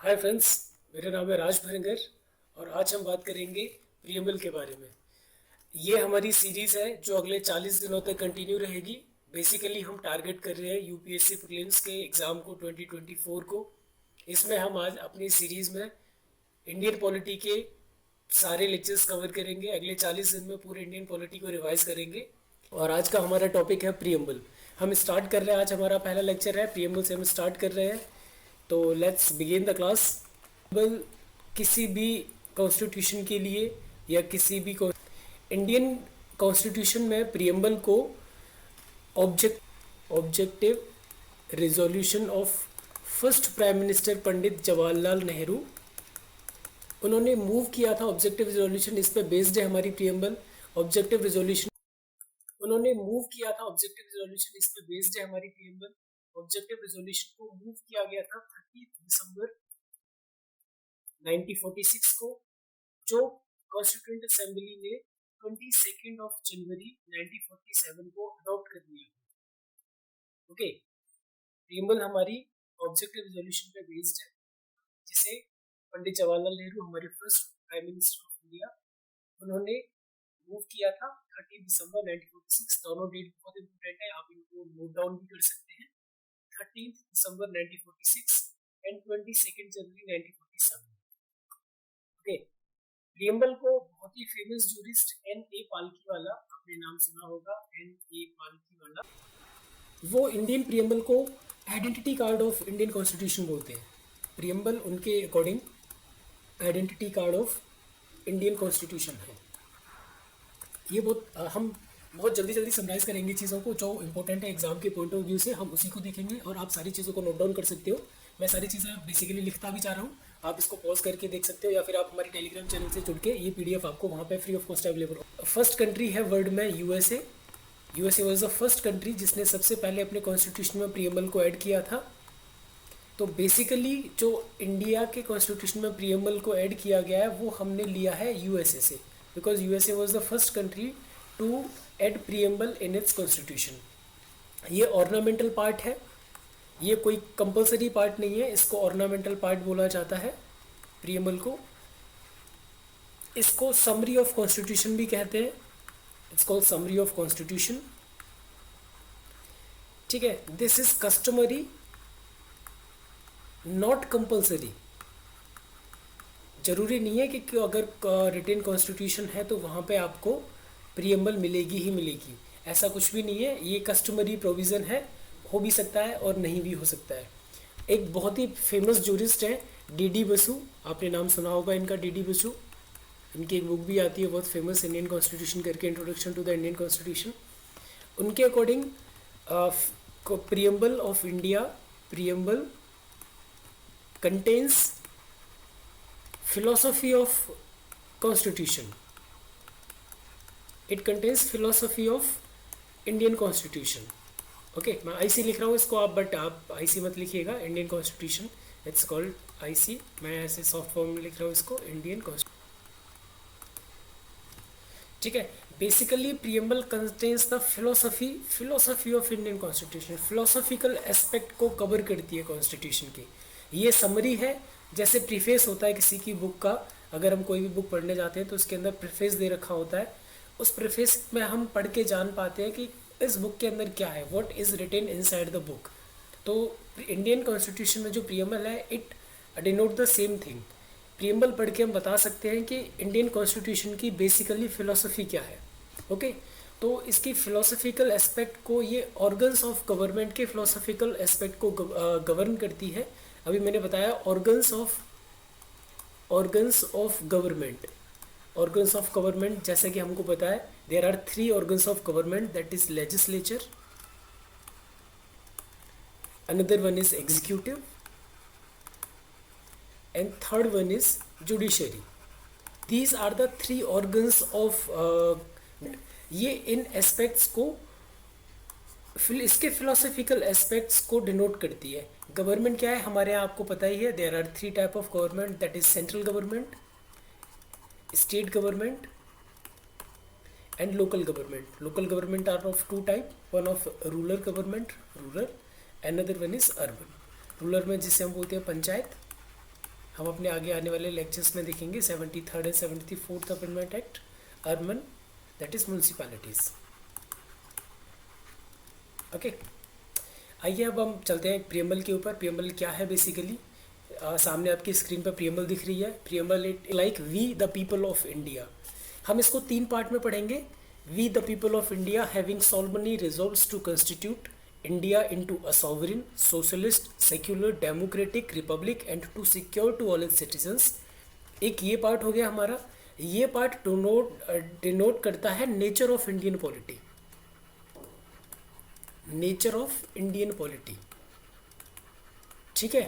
Hi friends, मेरा नाम है राज भरंगर और आज हम बात करेंगे प्रियम्बल के बारे में। ये हमारी सीरीज़ है जो अगले 40 दिनों तक कंटिन्यू रहेगी। बेसिकली हम टारगेट कर रहे हैं यूपीएससी प्रीलिम्स के एग्ज़ाम को 2024 को। इसमें हम आज अपनी सीरीज़ में इंडियन पॉलिटी के सारे लेक्चर्स कवर करेंगे। अगले 40 दिन में पूरे इंडियन पॉलिटी को रिवाइज करेंगे और आज का हमारा टॉपिक है प्रियम्बल। हम स्टार्ट कर रहे हैं, आज हमारा पहला लेक्चर है प्रियम्बल से हम स्टार्ट कर रहे हैं। तो let's begin the class. Preamble किसी भी कॉन्स्टिट्यूशन के लिए या किसी भी इंडियन कॉन्स्टिट्यूशन में प्रियम्बल को objective resolution of first prime minister Pandit Jawaharlal Nehru उन्होंने मूव किया था। ऑब्जेक्टिव रिजोल्यूशन इस पे बेस्ड है हमारी प्रियम्बल। ऑब्जेक्टिव रिजोल्यूशन उन्होंने मूव किया था। ऑब्जेक्टिव रिजोल्यूशन इस पे बेस्ड है हमारी प्रियम्बल। ऑब्जेक्टिव रिजोल्यूशन को मूव किया गया था 30 दिसंबर 1946 को, जो कॉन्स्टिट्यूएंट असेंबली ने 22 जनवरी 1947 को अडॉप्ट कर लिया। ओके, प्रियम्बल हमारी ऑब्जेक्टिव रिजोल्यूशन पे बेस्ड है, जिसे पंडित जवाहरलाल नेहरू हमारे first prime minister of India उन्होंने मूव किया था 30 दिसंबर 1946। दोनों डेट बहुत इंपॉर्टेंट है, आप इनको नोट डाउन भी कर सकते हैं। 13 दिसंबर 1946 एंड 22 जनवरी 1947। ओके, प्रियम्बल को बहुत ही फेमस जूरिस्ट N.A. पालकीवाला, आपने नाम सुना होगा, N.A. पालकीवाला, वो इंडियन प्रियम्बल को identity card of Indian constitution बोलते हैं। प्रियम्बल उनके according identity card of Indian constitution है। ये हम बहुत जल्दी जल्दी समराइज करेंगे चीज़ों को, जो इंपॉर्टेंट है एग्जाम के पॉइंट ऑफ व्यू से, हम उसी को देखेंगे और आप सारी चीज़ों को नोट डाउन कर सकते हो। मैं सारी चीज़ें बेसिकली लिखता भी जा रहा हूँ, आप इसको पॉज करके देख सकते हो या फिर आप हमारे टेलीग्राम चैनल से जुड़ के ये पीडीएफ आपको वहाँ पे फ्री ऑफ कॉस्ट अवेलेबल हो। फर्स्ट कंट्री है वर्ल्ड में USA. USA was the first country जिसने सबसे पहले अपने कॉन्स्टिट्यूशन में प्रियम्बल को ऐड किया था। तो बेसिकली जो इंडिया के कॉन्स्टिट्यूशन में प्रियम्बल को ऐड किया गया है वो हमने लिया है यूएसए से, because USA was the first country to add preamble in its constitution. ये ऑर्नामेंटल पार्ट है, ये कोई कंपलसरी पार्ट नहीं है, इसको ऑर्नामेंटल पार्ट बोला जाता है प्रियम्बल को। इसको समरी ऑफ कॉन्स्टिट्यूशन भी कहते हैं, it's called summary of constitution. ठीक है, this is customary not compulsory. जरूरी नहीं है कि अगर रिटेन कॉन्स्टिट्यूशन है तो वहाँ पे आपको प्रियम्बल मिलेगी ही मिलेगी, ऐसा कुछ भी नहीं है। ये कस्टमरी प्रोविज़न है, हो भी सकता है और नहीं भी हो सकता है। एक बहुत ही फेमस जूरिस्ट है डी बसु, आपने नाम सुना होगा इनका, डी बसु। इनकी एक बुक भी आती है बहुत फेमस, इंडियन कॉन्स्टिट्यूशन करके, introduction to the Indian constitution. उनके according preamble of India, preamble contains philosophy of constitution. It contains philosophy of Indian constitution. Okay, मैं आईसी लिख रहा हूँ इसको, बट आप आईसी मत लिखिएगा, Indian constitution, it's called IC. मैं ऐसे सॉफ्ट फॉर्म में लिख रहा हूँ इसको, इंडियन कॉन्स्टिट्यूशन। ठीक है, basically preamble contains the philosophy of Indian constitution. Philosophical aspect को कवर करती है कॉन्स्टिट्यूशन की। ये समरी है, जैसे प्रीफेस होता है किसी की बुक का। अगर हम कोई भी बुक पढ़ने जाते हैं तो उसके अंदर प्रीफेस दे रखा होता है, उस प्रीफेस में हम पढ़ के जान पाते हैं कि इस बुक के अंदर क्या है, what is written inside the book. तो इंडियन कॉन्स्टिट्यूशन में जो प्रियम्बल है, it denote the same thing. Preamble पढ़ के हम बता सकते हैं कि इंडियन कॉन्स्टिट्यूशन की बेसिकली फ़िलोसफी क्या है। ओके, तो इसकी फ़िलोसफिकल एस्पेक्ट को, ये ऑर्गन्स ऑफ गवर्नमेंट के फ़िलोसफिकल एस्पेक्ट को गवर्न करती है। अभी मैंने बताया ऑर्गन्स ऑफ गवर्नमेंट, जैसे कि हमको पता है there are 3 organs of government, that is legislature, another one is executive and third one is judiciary. These are the 3 organs of, ये इन एस्पेक्ट्स को, इसके फिलोसफिकल एस्पेक्ट्स को डिनोट करती है। गवर्नमेंट क्या है हमारे यहाँ आपको पता ही है, there are 3 type of government, that is central government, state government and local government. Local government are of 2 type, one of rural government, rural, another one is urban. Rural में जिसे हम बोलते हैं पंचायत, हम अपने आगे आने वाले लेक्चर्स में देखेंगे 73rd and 74th amendment act, urban that is municipalities. Okay, आइए अब हम चलते हैं प्रियम्बल के ऊपर। प्रियम्बल क्या है बेसिकली? सामने आपकी स्क्रीन पर प्रियम्बल दिख रही है। Preamble it like we the people of India. हम इसको 3 पार्ट में पढ़ेंगे। We the people of India having solemnly resolves to constitute India into a sovereign, socialist, secular, democratic republic and to secure to all its citizens। एक ये part हो गया हमारा। ये पार्ट डिनोट करता है nature of Indian polity. Nature of Indian polity, ठीक है,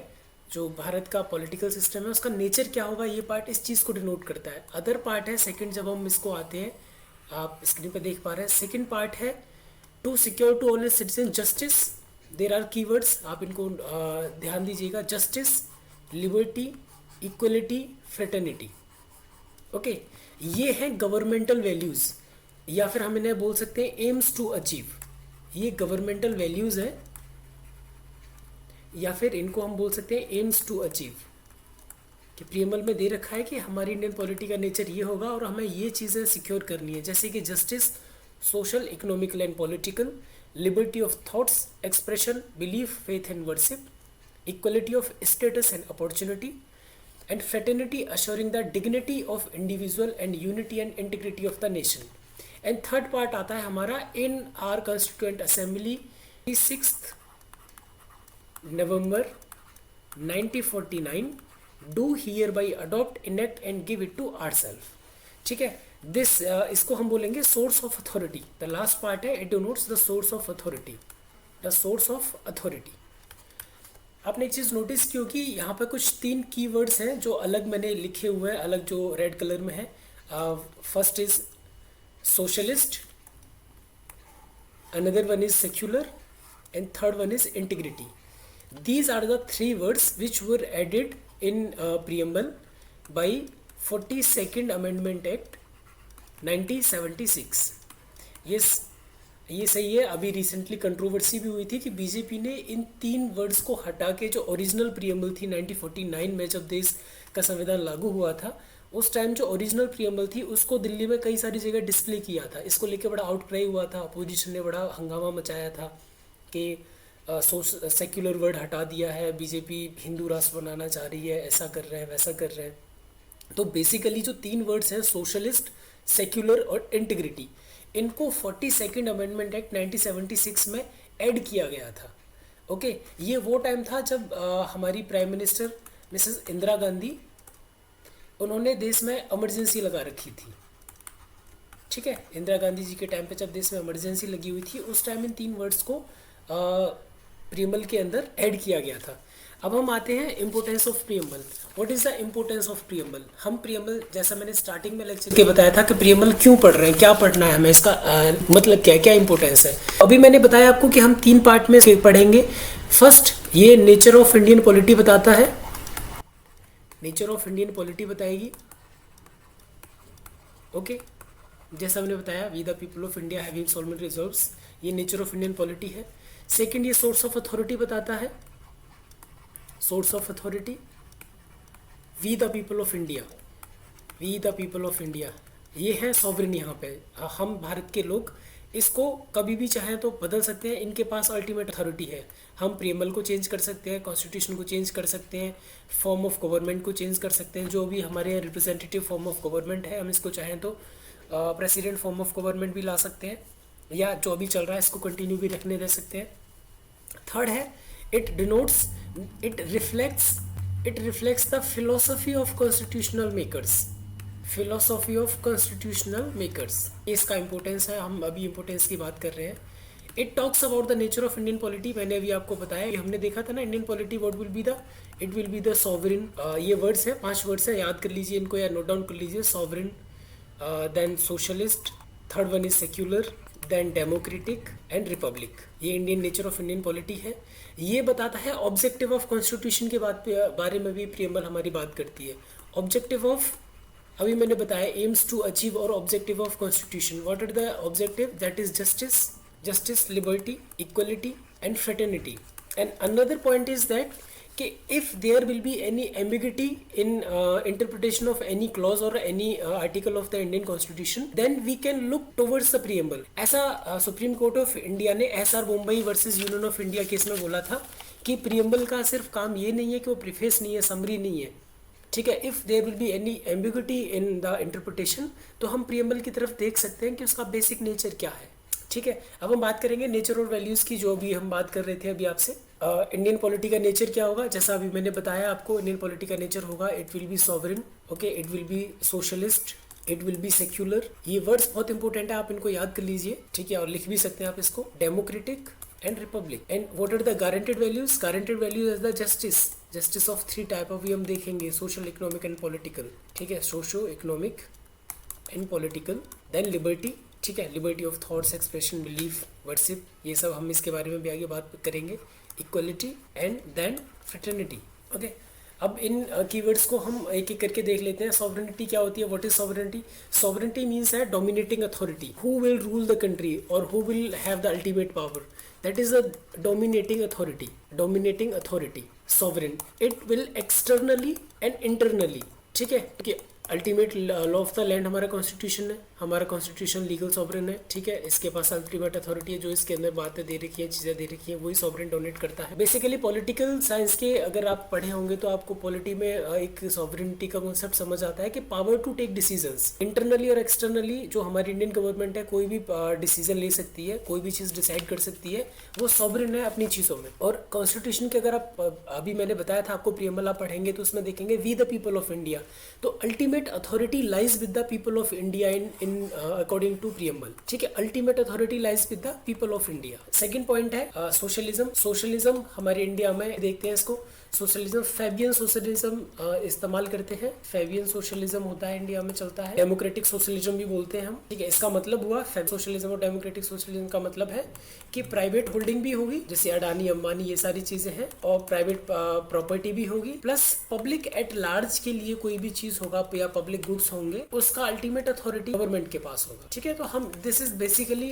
जो भारत का पॉलिटिकल सिस्टम है उसका नेचर क्या होगा, ये पार्ट इस चीज़ को डिनोट करता है। अदर पार्ट है सेकंड, जब हम इसको आते हैं, आप स्क्रीन पर देख पा रहे हैं, सेकंड पार्ट है to secure to all citizen justice. There are keywords, आप इनको ध्यान दीजिएगा। Justice, liberty, equality, fraternity. Okay, ये हैं गवर्नमेंटल वैल्यूज़, या फिर हम इन्हें बोल सकते हैं एम्स टू अचीव। ये गवर्नमेंटल वैल्यूज़ हैं, या फिर इनको हम बोल सकते हैं एम्स टू अचीव। कि प्रियम्बल में दे रखा है कि हमारी इंडियन पॉलिटी का नेचर ये होगा और हमें ये चीज़ें सिक्योर करनी है, जैसे कि justice, social, economical and political, liberty of thoughts, expression, belief, faith and worship, equality of status and opportunity, and fraternity assuring the dignity of individual and unity and integrity of the nation. And third part आता है हमारा in our constituent assembly 6 November 1949 do hereby adopt, enact and give it to our self. ठीक है, this इसको हम बोलेंगे source of authority. The last part है, it denotes the source of authority, the source of authority. आपने एक चीज़ notice की होगी, यहाँ पर कुछ 3 कीवर्ड्स हैं जो अलग मैंने लिखे हुए हैं, अलग जो रेड कलर में है। First is socialist, another one is secular and third one is integrity. These are the 3 words which were added in preamble by 42nd Amendment Act 1976। Yes, ये सही है। अभी रिसेंटली कंट्रोवर्सी भी हुई थी कि बीजेपी ने इन 3 वर्ड्स को हटा के, जो ओरिजिनल प्रियम्बल थी 1949 में जब देश का संविधान लागू हुआ था, उस टाइम जो ओरिजिनल प्रियम्बल थी उसको दिल्ली में कई सारी जगह डिस्प्ले किया था। इसको लेके बड़ा आउटक्राई हुआ था, अपोजिशन ने बड़ा हंगामा मचाया था कि सेक्युलर वर्ड हटा दिया है, बीजेपी हिंदू राष्ट्र बनाना चाह रही है, ऐसा कर रहे हैं, वैसा कर रहे हैं। तो बेसिकली जो 3 वर्ड्स हैं, सोशलिस्ट, सेक्युलर और इंटीग्रिटी, इनको 42nd अमेंडमेंट एक्ट 1976 में ऐड किया गया था। ओके, ये वो टाइम था जब हमारी prime minister Mrs Indira Gandhi, उन्होंने देश में इमरजेंसी लगा रखी थी। ठीक है, इंदिरा गांधी जी के टाइम पे जब देश में इमरजेंसी लगी हुई थी, उस टाइम इन 3 वर्ड्स को प्रियम्बल के अंदर ऐड किया गया था। अब हम आते हैं importance of preamble. What is the importance of preamble? हम प्रियम्बल, जैसा मैंने स्टार्टिंग में लेक्चर के बताया था कि प्रियम्बल क्यों पढ़ रहे हैं, क्या पढ़ना है हमें, इसका मतलब क्या है, क्या इंपॉर्टेंस है। अभी मैंने बताया आपको कि हम 3 पार्ट में पढ़ेंगे। फर्स्ट, ये नेचर ऑफ इंडियन पॉलिटी बताता है, नेचर ऑफ इंडियन पॉलिटी बताएगी। ओके, जैसा मैंने बताया, we the people of India having solemnly resolved, ये नेचर ऑफ इंडियन पॉलिटी है। सेकेंड, ये सोर्स ऑफ अथॉरिटी बताता है, source of authority, we the people of India, we the people of India, ये है सॉवरेन। यहाँ पे हम भारत के लोग इसको कभी भी चाहें तो बदल सकते हैं, इनके पास अल्टीमेट अथॉरिटी है। हम प्रियम्बल को चेंज कर सकते हैं, कॉन्स्टिट्यूशन को चेंज कर सकते हैं, फॉर्म ऑफ गवर्नमेंट को चेंज कर सकते हैं। जो भी हमारे यहाँ रिप्रेजेंटेटिव फॉर्म ऑफ गवर्नमेंट है, हम इसको चाहें तो प्रेसिडेंट फॉर्म ऑफ गवर्नमेंट भी ला सकते हैं, या जो अभी चल रहा है इसको कंटिन्यू भी रखने दे सकते हैं। थर्ड है, it denotes, it reflects the philosophy of constitutional makers, philosophy of constitutional makers, इसका इंपॉर्टेंस है। हम अभी इंपॉर्टेंस की बात कर रहे हैं। It talks about the nature of Indian polity, मैंने अभी आपको बताया, हमने देखा था ना, Indian polity what will be the, it will be the sovereign. ये वर्ड्स है, 5 वर्ड्स है, याद कर लीजिए इनको या नोट डाउन कर लीजिए। Sovereign, then socialist, third one is secular, then democratic and republic. ये Indian nature of Indian polity है। ये बताता है ऑब्जेक्टिव ऑफ कॉन्स्टिट्यूशन के बारे में भी प्रियम्बल हमारी बात करती है। ऑब्जेक्टिव ऑफ, अभी मैंने बताया, एम्स टू अचीव और objective of constitution. What are the objective? That is justice, liberty, equality and fraternity. And another point is that कि if there will be any ambiguity in interpretation of any clause और any article of the Indian constitution then we can look towards the preamble. ऐसा supreme court of India ने S R मुंबई versus union of India case में बोला था कि preamble का सिर्फ काम ये नहीं है कि वो प्रीफेस नहीं है, समरी नहीं है, ठीक है। If there will be any ambiguity in the interpretation तो हम प्रीएम्बल की तरफ देख सकते हैं कि उसका बेसिक नेचर क्या है, ठीक है। अब हम बात करेंगे नेचर और वैल्यूज़ की, जो भी हम बात कर रहे थे अभी आपसे। इंडियन पॉलिटी का नेचर क्या होगा, जैसा अभी मैंने बताया आपको, इंडियन पॉलिटी का नेचर होगा it will be sovereign, okay, it will be socialist, it will be secular. ये वर्ड्स बहुत इंपॉर्टेंट है, आप इनको याद कर लीजिए, ठीक है, और लिख भी सकते हैं आप इसको। Democratic and republic. And what are the guaranteed values? Guaranteed values is the justice, justice of 3 type of, हम देखेंगे, सोशल, इकोनॉमिक एंड पॉलिटिकल, ठीक है, socio economic and political. Then liberty, ठीक है, liberty of thoughts, expression, belief, worship, ये सब हम इसके बारे में भी आगे बात करेंगे। Equality and then fraternity, okay. अब इन कीवर्ड्स को हम एक एक करके देख लेते हैं। सॉवरेनिटी क्या होती है? What is sovereignty? Sovereignty means है dominating authority, who will rule the country और who will have the ultimate power, that is the dominating authority, dominating authority, sovereign. It will externally and internally, ठीक है, कि ultimate law of the land हमारा constitution है, हमारा constitution legal sovereign है, ठीक है। इसके पास अल्टीमेट अथॉरिटी है, जो इसके अंदर बातें दे रखी हैं, चीज़ें दे रखी हैं, वही सॉवरेन डोनेट करता है। बेसिकली पॉलिटिकल साइंस के अगर आप पढ़े होंगे तो आपको पॉलिटी में एक सॉवरेनिटी का कॉन्सेप्ट समझ आता है कि power to take decisions internally और एक्सटर्नली। जो हमारी इंडियन गवर्नमेंट है कोई भी डिसीजन ले सकती है, कोई भी चीज़ डिसाइड कर सकती है, वो सॉवरेन है अपनी चीज़ों में। और कॉन्स्टिट्यूशन के अगर आप अभी मैंने बताया था आपको, प्रीएम्बल आप पढ़ेंगे तो उसमें देखेंगे we the people of India, तो ultimate authority lies with the people of India in according to preamble, ठीक है। Ultimate authority lies with the people of India. Second point है सोशलिज्म। सोशलिज्म हमारे इंडिया में देखते हैं इसको, सोशलिज्म, फैबियन सोशलिज्म इस्तेमाल करते हैं, फैबियन सोशलिज्म होता है इंडिया में, चलता है। डेमोक्रेटिक सोशलिज्म भी बोलते हैं हम, ठीक है। इसका मतलब हुआ सोशलिज्म और डेमोक्रेटिक सोशलिज्म का मतलब है कि प्राइवेट होल्डिंग भी होगी, जैसे अडानी, अंबानी, ये सारी चीजें हैं, और प्राइवेट प्रॉपर्टी भी होगी, प्लस पब्लिक एट लार्ज के लिए कोई भी चीज होगा या पब्लिक गुड्स होंगे, उसका अल्टीमेट अथॉरिटी गवर्नमेंट के पास होगा, ठीक है। तो हम this is basically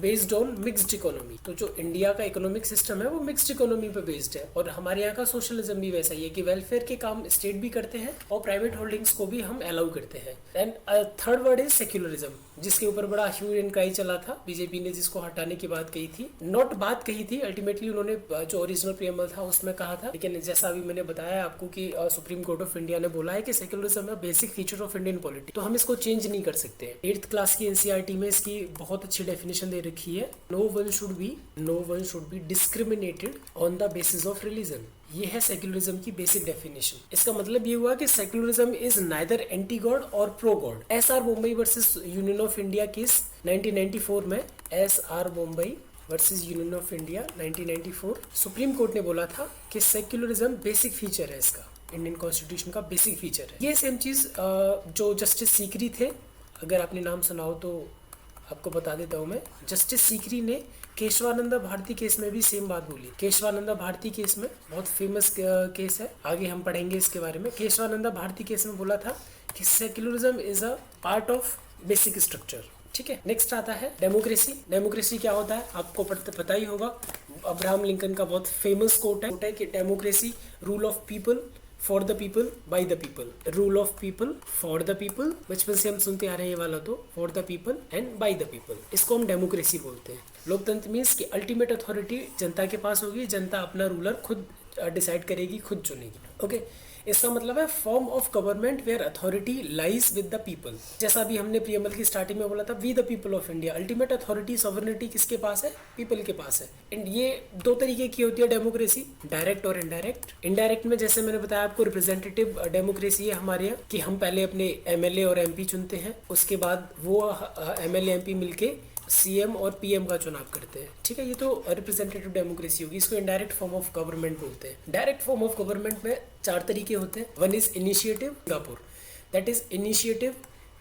based on mixed economy. तो जो इंडिया का इकोनॉमिक सिस्टम है वो मिक्स्ड इकोनॉमी पे बेस्ड है, और हमारे यहाँ का सोशलिज्म भी वैसा ही है कि वेलफेयर के काम स्टेट भी करते हैं और प्राइवेट होल्डिंग्स को भी हम अलाउ करते हैं। And third word is secularism, जिसके ऊपर बड़ा ह्यू एंड क्राई चला था, बीजेपी ने जिसको हटाने की बात कही थी, नॉट बात कही थी, अल्टीमेटली उन्होंने जो ओरिजिनल प्रीएम्बल था उसमें कहा था, लेकिन जैसा अभी मैंने बताया आपको कि सुप्रीम कोर्ट ऑफ इंडिया ने बोला है कि सेक्युलरिज्म है basic feature of Indian polity, तो हम इसको चेंज नहीं कर सकते। 8th क्लास की एनसीईआरटी में इसकी बहुत अच्छी डेफिनेशन दे रखी है, no one should be discriminated on the basis of religion. ये है सेक्युलरिज्म की बेसिक डेफिनेशन। इसका मतलब ये हुआ कि secularism is neither anti god और प्रो गॉड। एसआर मुंबई versus union of India case 1994 में, एसआर मुंबई versus union of India 1994, supreme court ने बोला था कि सेक्युलरिज्म बेसिक फीचर है, इसका इंडियन कॉन्स्टिट्यूशन का बेसिक फीचर है। ये सेम चीज जो जस्टिस सीकरी थे, अगर आपने नाम सुना हो तो आपको बता देता हूँ मैं, जस्टिस सीकरी ने केशवानंदा भारती केस में भी सेम बात बोली। केशवानंदा भारती केस में बहुत फेमस केस है, आगे हम पढ़ेंगे इसके बारे में। केशवानंदा भारती केस में बोला था कि secularism is a part of basic structure, ठीक है। नेक्स्ट आता है डेमोक्रेसी। डेमोक्रेसी क्या होता है आपको पता ही होगा, अब्राहम लिंकन का बहुत फेमस कोट है कि democracy rule of people for the people by the people, rule of people for the people, बचपन से हम सुनते आ रहे हैं ये वाला, तो for the people and by the people, इसको हम डेमोक्रेसी बोलते हैं। लोकतंत्र मीन्स कि अल्टीमेट अथॉरिटी जनता के पास होगी, जनता अपना रूलर खुद डिसाइड करेगी, खुद चुनेगी, ओके। इसका मतलब है form of government where authority lies with the people. जैसा अभी हमने प्रीएम्बल की स्टार्टिंग में बोला था, we the people of India, ultimate authority sovereignty किसके पास है? पीपल के पास है। एंड ये दो तरीके की होती है डेमोक्रेसी, डायरेक्ट और इनडायरेक्ट। इनडायरेक्ट में जैसे मैंने बताया आपको, रिप्रेजेंटेटिव डेमोक्रेसी है हमारे यहाँ, कि हम पहले अपने एमएलए और एमपी चुनते हैं, उसके बाद वो एमएलए एमपी मिलके सीएम और पीएम का चुनाव करते हैं, ठीक है। ये तो रिप्रेजेंटेटिव डेमोक्रेसी होगी। इसको इनडायरेक्ट फॉर्म ऑफ गवर्नमेंट बोलते हैं। डायरेक्ट फॉर्म ऑफ गवर्नमेंट में 4 तरीके होते हैं। One is initiative, Singapore, that is initiative,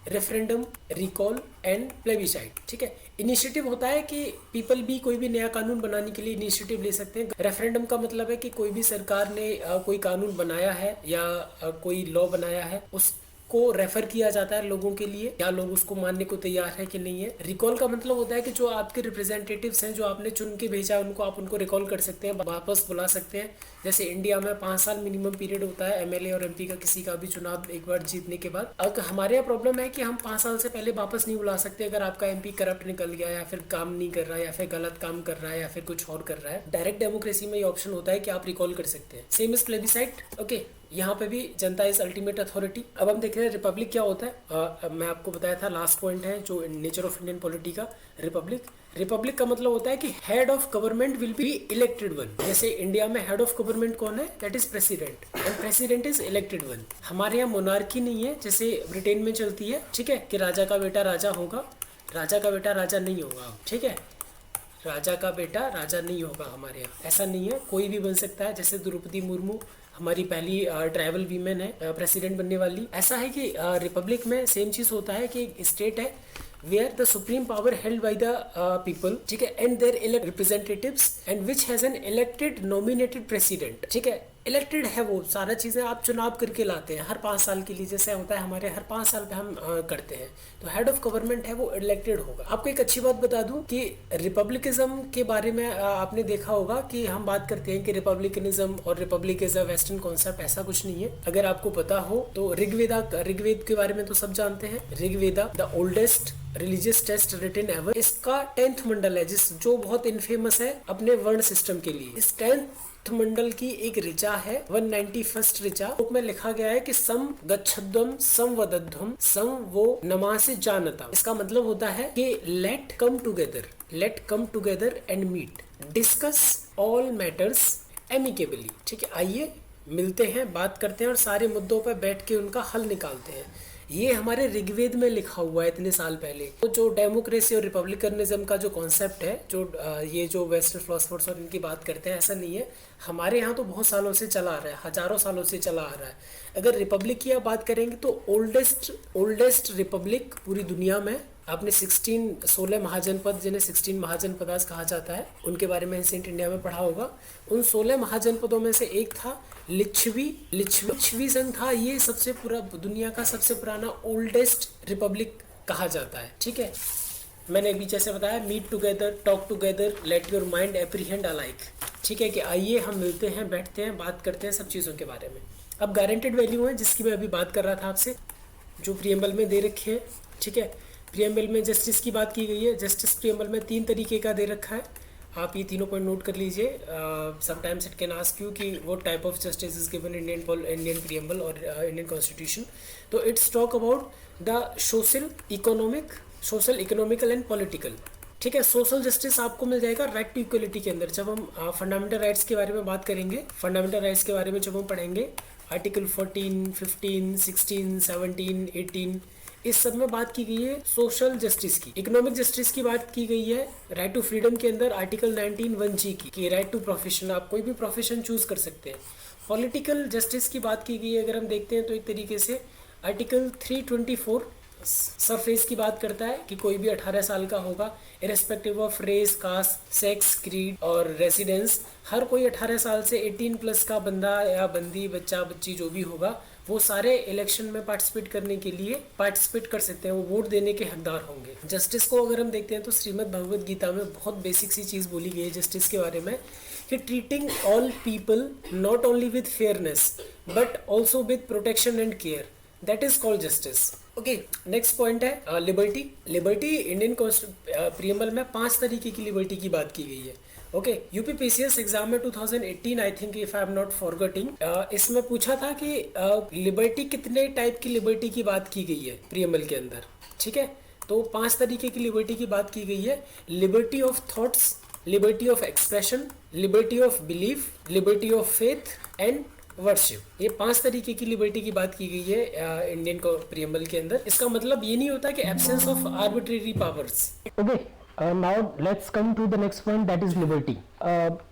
referendum, recall and plebiscite, ठीक है। इनिशिएटिव होता है कि पीपल भी कोई भी नया कानून बनाने के लिए इनिशिएटिव ले सकते हैं। रेफरेंडम का मतलब है कि कोई भी सरकार ने कोई कानून बनाया है या कोई लॉ बनाया है, उस को रेफर किया जाता है लोगों के लिए, क्या लोग उसको मानने को तैयार है कि नहीं है। रिकॉल का मतलब होता है कि जो आपके रिप्रेजेंटेटिव्स हैं, जो आपने चुन के भेजा, उनको आप उनको रिकॉल कर सकते हैं, वापस बुला सकते हैं। जैसे इंडिया में 5 साल मिनिमम पीरियड होता है एमएलए और एमपी का, किसी का भी चुनाव एक बार जीतने के बाद। अब हमारे यहाँ प्रॉब्लम है कि हम 5 साल से पहले वापस नहीं बुला सकते अगर आपका एमपी करप्ट निकल गया, या फिर काम नहीं कर रहा है, या फिर गलत काम कर रहा है, या फिर कुछ और कर रहा है। डायरेक्ट डेमोक्रेसी में ये ऑप्शन होता है कि आप रिकॉल कर सकते हैं। Same is plebiscite. ओके, यहाँ पे भी जनता इज अल्टीमेट अथॉरिटी। अब हम देख रहे हैं रिपब्लिक क्या होता है। मैं आपको बताया था, लास्ट पॉइंट है जो नेचर ऑफ इंडियन पॉलिटी का, रिपब्लिक का मतलब होता है कि head of government will be elected one. जैसे इंडिया में हेड ऑफ गवर्नमेंट कौन है, that is president, and president is elected one. हमारे यहाँ मोनार्की नहीं है जैसे ब्रिटेन में चलती है, ठीक है, कि राजा का बेटा राजा होगा, राजा का बेटा राजा नहीं होगा, ठीक है, राजा का बेटा राजा नहीं होगा। हमारे यहाँ ऐसा नहीं है, कोई भी बन सकता है। जैसे द्रौपदी मुर्मू हमारी पहली ट्राइबल वीमेन है प्रेसिडेंट बनने वाली। ऐसा है कि रिपब्लिक में सेम चीज होता है कि स्टेट है where the supreme power held by the people, ठीक है, and their elect representatives and which has an elected nominated president, ठीक है, इलेक्टेड है वो सारा चीजें आप चुनाव करके लाते हैं हर 5 साल के लिए। जैसे होता है हमारे हर 5 साल पे हम करते हैं, तो हेड ऑफ गवर्नमेंट है वो इलेक्टेड होगा। आपको एक अच्छी बात बता दूं कि रिपब्लिकिज्म के बारे में आपने देखा होगा कि हम बात करते हैं कि रिपब्लिकनिज्म और Republic is a western concept, ऐसा कुछ नहीं है। अगर आपको पता हो तो ऋग्वेद के बारे में तो सब जानते हैं। Rigveda the oldest religious text written ever, इसका 10th मंडल है जो बहुत इनफेमस है अपने वर्ण सिस्टम के लिए। इस 10th मंडल की एक ऋचा है 191st ऋचा, में लिखा गया है कि सम गच्छध्वम सम वदध्वम सम वो नमासे जानता। इसका मतलब होता है कि let come together and meet, discuss all matters amicably, ठीक है, आइए मिलते हैं, बात करते हैं और सारे मुद्दों पर बैठ के उनका हल निकालते हैं। ये हमारे ऋग्वेद में लिखा हुआ है इतने साल पहले। तो जो डेमोक्रेसी और रिपब्लिकनिज्म का जो कॉन्सेप्ट है, ये जो वेस्टर्न फिलोसफर्स और इनकी बात करते हैं, ऐसा नहीं है। हमारे यहाँ तो बहुत सालों से चला आ रहा है, हजारों सालों से चला आ रहा है। अगर रिपब्लिक की आप बात करेंगे तो ओल्डेस्ट रिपब्लिक पूरी दुनिया में आपने 16 महाजनपद, जिन्हें 16 महाजनपदास कहा जाता है, उनके बारे में एंशिएंट इंडिया में पढ़ा होगा। उन 16 महाजनपदों में से एक था लिच्छवी संघ था। ये सबसे पूरा दुनिया का सबसे पुराना ओल्डेस्ट रिपब्लिक कहा जाता है, ठीक है। मैंने अभी जैसे बताया, meet together, talk together, let your mind apprehend alike, ठीक है, कि आइए हम मिलते हैं, बैठते हैं, बात करते हैं सब चीज़ों के बारे में। अब गारंटेड वैल्यू है जिसकी मैं अभी बात कर रहा था आपसे, जो प्रीएम्बल में दे रखे हैं, ठीक है। प्रीएम्बल में जस्टिस की बात की गई है। जस्टिस प्रीएम्बल में 3 तरीके का दे रखा है, आप ये तीनों पॉइंट नोट कर लीजिए। Sometimes it can ask you कि what type of justice is given Indian preamble और इंडियन कॉन्स्टिट्यूशन। तो it's talk about the social, economical and political, ठीक है। सोशल जस्टिस आपको मिल जाएगा राइट टू इक्वलिटी के अंदर। जब हम फंडामेंटल राइट्स के बारे में बात करेंगे, फंडामेंटल राइट्स के बारे में जब हम पढ़ेंगे, आर्टिकल 14, 15, 16, 17, 18, इस सब में बात की गई है सोशल जस्टिस की। इकोनॉमिक जस्टिस की बात की गई है राइट टू फ्रीडम के अंदर, आर्टिकल 19(1)(g की राइट टू प्रोफेशन, आप कोई भी प्रोफेशन चूज कर सकते हैं। पॉलिटिकल जस्टिस की बात की गई है अगर हम देखते हैं तो एक तरीके से आर्टिकल 324 सरफेस की बात करता है कि कोई भी 18 साल का होगा, irrespective of race, caste, sex, creed और रेसिडेंस। हर कोई 18 साल से 18+ का बंदा या बंदी, बच्चा बच्ची जो भी होगा, वो सारे इलेक्शन में पार्टिसिपेट करने के लिए पार्टिसिपेट कर सकते हैं, वो वोट देने के हकदार होंगे। जस्टिस को अगर हम देखते हैं तो श्रीमद् भगवद गीता में बहुत बेसिक सी चीज़ बोली गई है जस्टिस के बारे में, कि treating all people not only with fairness but also with protection and care, that is called justice. Okay, next point है लिबर्टी। इंडियन प्रीएम्बल में 5 तरीके की लिबर्टी की बात की गई है। ओके, यूपीपीसीएस एग्जाम में 2018 I think, if I am not forgetting, इसमें पूछा था कि लिबर्टी कितने टाइप की लिबर्टी की बात की गई है प्रीएम्बल के अंदर, ठीक है। तो 5 तरीके की लिबर्टी की बात की गई है। Liberty of thoughts, liberty of expression, liberty of belief, liberty of faith and worship. ये 5 तरीके की लिबर्टी की बात की गई है इंडियन प्रीएम्बल के अंदर। इसका मतलब ये नहीं होता कि absence of arbitrary powers. Okay, now let's come to the next point, that is liberty.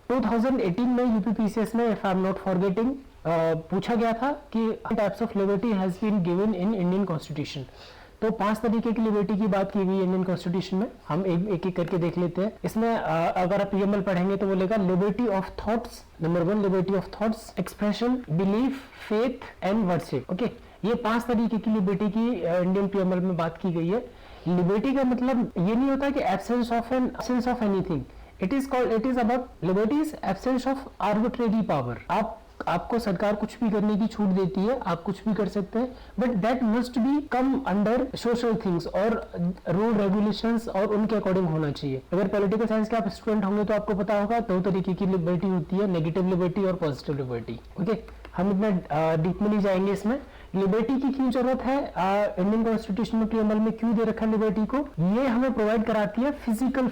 2018 में यूपीपीसीएस में, if I'm not forgetting, पूछा गया था कि types of liberty has been given in Indian Constitution. तो 5 तरीके की लिबर्टी की बात की गई इंडियन कॉन्स्टिट्यूशन में। हम एक एक करके देख लेते हैं। इसमें अगर आप प्रीएम्बल पढ़ेंगे तो बोलेगा liberty of thoughts, number 1 liberty of thoughts, expression, belief, faith and worship. Okay, ये 5 तरीके की लिबर्टी की इंडियन प्रीएम्बल में बात की गई है। लिबर्टी का मतलब ये नहीं होता कि absence of anything, it is about liberty is absence of arbitrary power. आपको सरकार कुछ भी करने की छूट देती है, आप कुछ भी कर सकते हैं, but that must be come under social things और रूल रेगुलेशंस और उनके अकॉर्डिंग होना चाहिए। अगर पॉलिटिकल साइंस के आप स्टूडेंट होंगे तो आपको पता होगा 2 तरीके की लिबर्टी होती है, नेगेटिव लिबर्टी और पॉजिटिव लिबर्टी। ओके, हम इतना डीप में नहीं जाएंगे इसमें। लिबर्टी की क्यों जरूरत है, इंडियन कॉन्स्टिट्यूशन में प्रीएम्बल में क्यों दे रखा है लिबर्टी को? ये हमें प्रोवाइड कराती है physical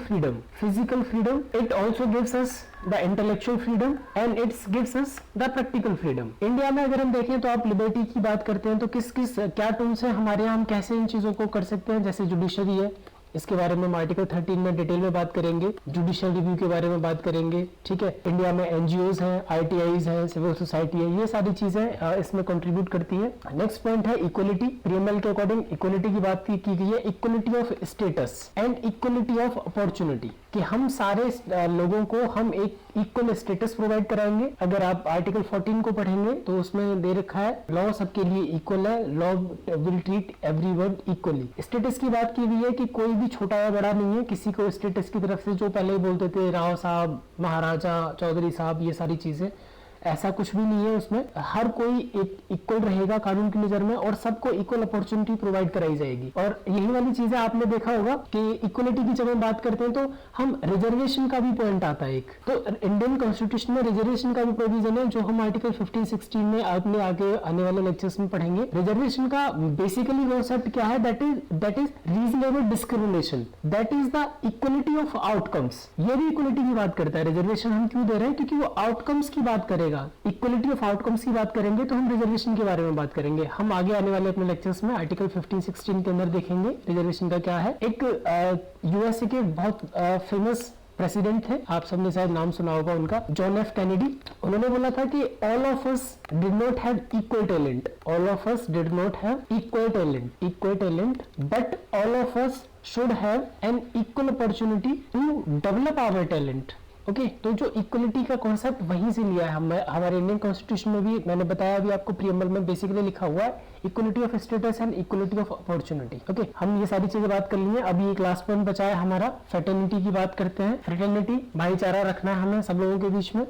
freedom. It also gives us the intellectual freedom and it's gives us the practical freedom. India में अगर हम देखें तो आप लिबर्टी की बात करते हैं तो किस क्या टर्म्स है हमारे यहाँ, हम कैसे इन चीजों को कर सकते हैं? जैसे जुडिशरी है, इसके बारे में हम आर्टिकल 13 में डिटेल में बात करेंगे, जुडिशियल रिव्यू के बारे में बात करेंगे। ठीक है, इंडिया में एनजीओज हैं, आईटीआईज हैं, सिविल सोसाइटी है, ये सारी चीजें इसमें कंट्रीब्यूट करती हैं। नेक्स्ट पॉइंट है इक्वलिटी। प्रीएम्बल के अकॉर्डिंग इक्वलिटी की बात की गई है, equality of status and equality of opportunity, कि हम सारे लोगों को हम एक इक्वल स्टेटस प्रोवाइड कराएंगे। अगर आप आर्टिकल 14 को पढ़ेंगे तो उसमें दे रखा है लॉ सबके लिए इक्वल है, law will treat everyone equally. Status की बात की गई है कि कोई भी छोटा या बड़ा नहीं है, किसी को स्टेटस की तरफ से जो पहले ही बोलते थे राव साहब, महाराजा, चौधरी साहब, ये सारी चीजें, ऐसा कुछ भी नहीं है उसमें। हर कोई एक इक्वल रहेगा कानून की नजर में और सबको इक्वल अपॉर्चुनिटी प्रोवाइड कराई जाएगी। और यही वाली चीजें आपने देखा होगा कि इक्वलिटी की जब हम बात करते हैं तो हम रिजर्वेशन का भी पॉइंट आता है एक, तो इंडियन कॉन्स्टिट्यूशन में रिजर्वेशन का भी प्रोविजन है जो हम आर्टिकल 15-16 में अपने आगे आने वाले लेक्चर्स में पढ़ेंगे। रिजर्वेशन का बेसिकली कॉन्सेप्ट क्या है? That is reasonable discrimination, that is the equality of outcomes. ये भी इक्वलिटी की बात करता है। रिजर्वेशन हम क्यों दे रहे हैं? क्योंकि वो आउटकम्स की बात करेगा। इक्वलिटी ऑफ आउटकम्स की बात करेंगे तो हम रिजर्वेशन के बारे में बात करेंगे। हम आगे आने वाले अपने लेक्चर्स में आर्टिकल 15-16 के अंदर देखेंगे रिजर्वेशन का क्या है। एक यूएसए के बहुत फेमस प्रेसिडेंट थे, आप सबने शायद नाम सुना होगा उनका, जॉन एफ कैनेडी। उन्होंने बोला था कि all of us did not have equal talent, all of us did not have equal talent, but all of us should have an equal opportunity to develop our talent. Okay, तो जो equality का concept वहीं से लिया है हमारे Indian constitution में भी। मैंने बताया अभी आपको प्रीएम्बल में बेसिकली लिखा हुआ है equality of status and equality of opportunity. Okay, हम ये सारी चीजें बात कर ली है। अभी एक लास्ट पॉइंट बचा है हमारा, फ्रेटर्निटी की बात करते हैं। फ्रेटर्निटी, भाईचारा रखना है हमें सब लोगों के बीच में,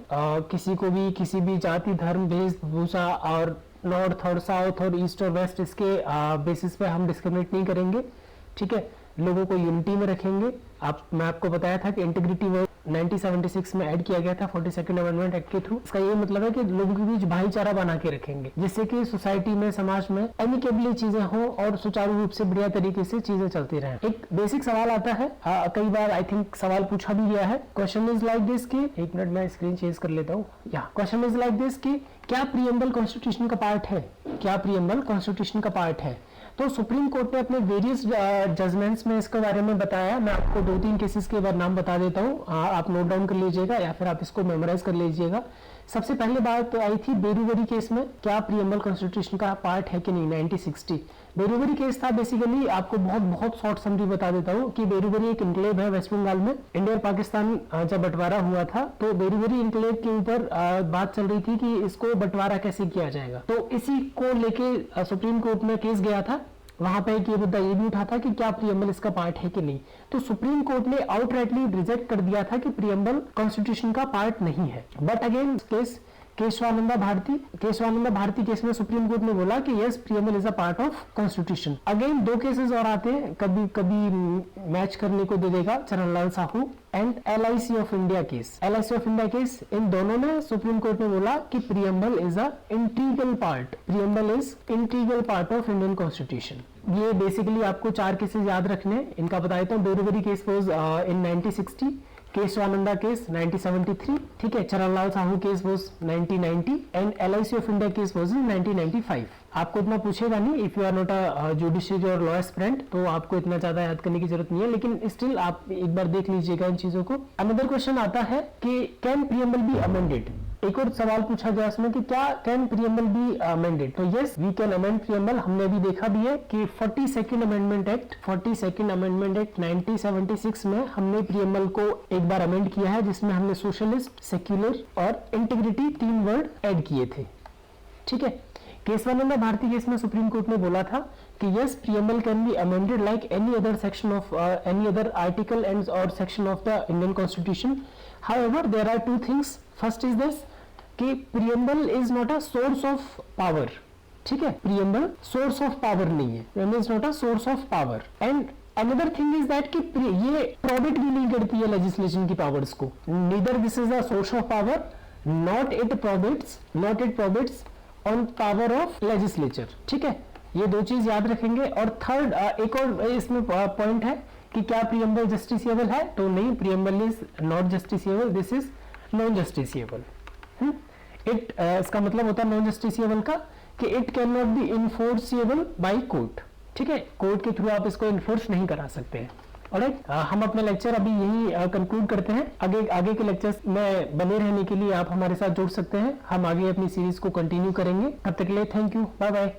किसी को भी किसी भी जाति, धर्म, वेशभूषा और नॉर्थ और साउथ और ईस्ट और वेस्ट, इसके बेसिस पे हम डिस्क्रिमिनेट नहीं करेंगे। ठीक है, लोगों को यूनिटी में रखेंगे। मैं आपको बताया था कि इंटीग्रिटी वर्ड 1976 में ऐड किया गया था 42nd अमेंडमेंट एक्ट के थ्रू। इसका ये मतलब है कि लोगों के बीच भाईचारा बना के रखेंगे, जिससे कि सोसाइटी में, समाज में एमिकेबली चीजें हो और सुचारू रूप से बढ़िया तरीके से चीजें चलती रहें। एक बेसिक सवाल आता है, कई बार आई थिंक सवाल पूछा भी गया है। क्वेश्चन इज लाइक दिस कि, एक मिनट मैं स्क्रीन चेंज कर लेता हूँ। क्वेश्चन इज लाइक दिस कि क्या प्रीएम्बल कॉन्स्टिट्यूशन का पार्ट है? क्या प्रीएम्बल कॉन्स्टिट्यूशन का पार्ट है? तो सुप्रीम कोर्ट ने अपने वेरियस जजमेंट्स में इसके बारे में बताया। मैं आपको 2-3 केसेस के बाद नाम बता देता हूँ, आप नोट डाउन कर लीजिएगा या फिर आप इसको मेमोराइज कर लीजिएगा। सबसे पहले बात आई थी बेरूवरी केस में, क्या प्रीएम्बल कॉन्स्टिट्यूशन का पार्ट है कि नहीं। 1960 बेरूवरी केस था। बेसिकली आपको बहुत शॉर्ट समरी बता देता हूँ कि बेरूवरी एक इनक्लेव है वेस्ट बंगाल में। इंडिया और पाकिस्तान जब बंटवारा हुआ था तो बेरूवरी इनक्लेव के ऊपर बात चल रही थी कि इसको बंटवारा कैसे किया जाएगा। तो इसी को लेके सुप्रीम कोर्ट में केस गया था। वहां पे एक ये मुद्दा ये भी उठा था कि क्या प्रीएम्बल इसका पार्ट है कि नहीं। तो सुप्रीम कोर्ट ने आउटराइटली रिजेक्ट कर दिया था कि प्रीएम्बल कॉन्स्टिट्यूशन का पार्ट नहीं है। But again Kesavananda Bharati case में सुप्रीम कोर्ट ने बोला कि yes, preamble is a part of constitution. Again 2 cases और आते हैं, कभी मैच करने को दे देगा, Charanlal Sahu and LIC of India case. LIC of India case, इन दोनों में सुप्रीम कोर्ट ने बोला कि preamble is a integral part, preamble is integral part of Indian constitution. ये बेसिकली आपको 4 केसेस याद रखने, इनका बता देता हूँ। Berubari case was in 1960, Kesavananda case 1973, ठीक है, Charanlal Sahu case was 1990 and LIC of India case was in 1995। आपको इतना पूछेगा नहीं, if you are not a judiciary और लॉ एस्पिरेंट, तो आपको इतना ज्यादा याद करने की जरूरत नहीं है, लेकिन स्टिल आप एक बार देख लीजिएगा इन चीजों को। अनदर क्वेश्चन आता है कि कैन प्रीएम्बल बी अमेंडेड। एक और सवाल पूछा गया उसमें कि क्या कैन प्रीएम्बल बी अमेंडेड। तो yes, we can amend preamble. हमने अभी देखा भी है कि 42nd अमेंडमेंट एक्ट 1976 में हमने प्रीएम्बल को एक बार अमेंड किया है, जिसमें हमने सोशलिस्ट, सेक्युलर और इंटीग्रिटी 3 वर्ड ऐड किए थे। ठीक है, केस 1 अंडर भारतीय केस में सुप्रीम कोर्ट ने बोला था कि yes preamble can be amended like any other section of any other article and और section of the Indian constitution. However there are two things. First is this कि preamble is not a source of power. ठीक है, preamble source of power नहीं है. Preamble is not a source of power. And another thing is that कि ये prohibit भी नहीं करती है लेजिस्लेशन की पावर्स को. Neither this is a source of power, not it prohibits on power of legislature. ठीक है, ये दो चीज याद रखेंगे. और थर्ड एक और इसमें पॉइंट है कि क्या प्रियम्बल जस्टिसिएबल है, तो नहीं, preamble is not justiciable, this is non justiciable. It इसका मतलब होता है नॉन जस्टिसिएबल का कि it can not be enforceable by court. ठीक है, कोर्ट के थ्रू आप इसको इन्फोर्स नहीं करा सकते हैं. ऑलराइट, हम अपना लेक्चर अभी यही कंक्लूड करते हैं. आगे के लेक्चर्स में बने रहने के लिए आप हमारे साथ जुड़ सकते हैं. हम आगे अपनी सीरीज को कंटिन्यू करेंगे. तब तक के लिए थैंक यू, बाय बाय.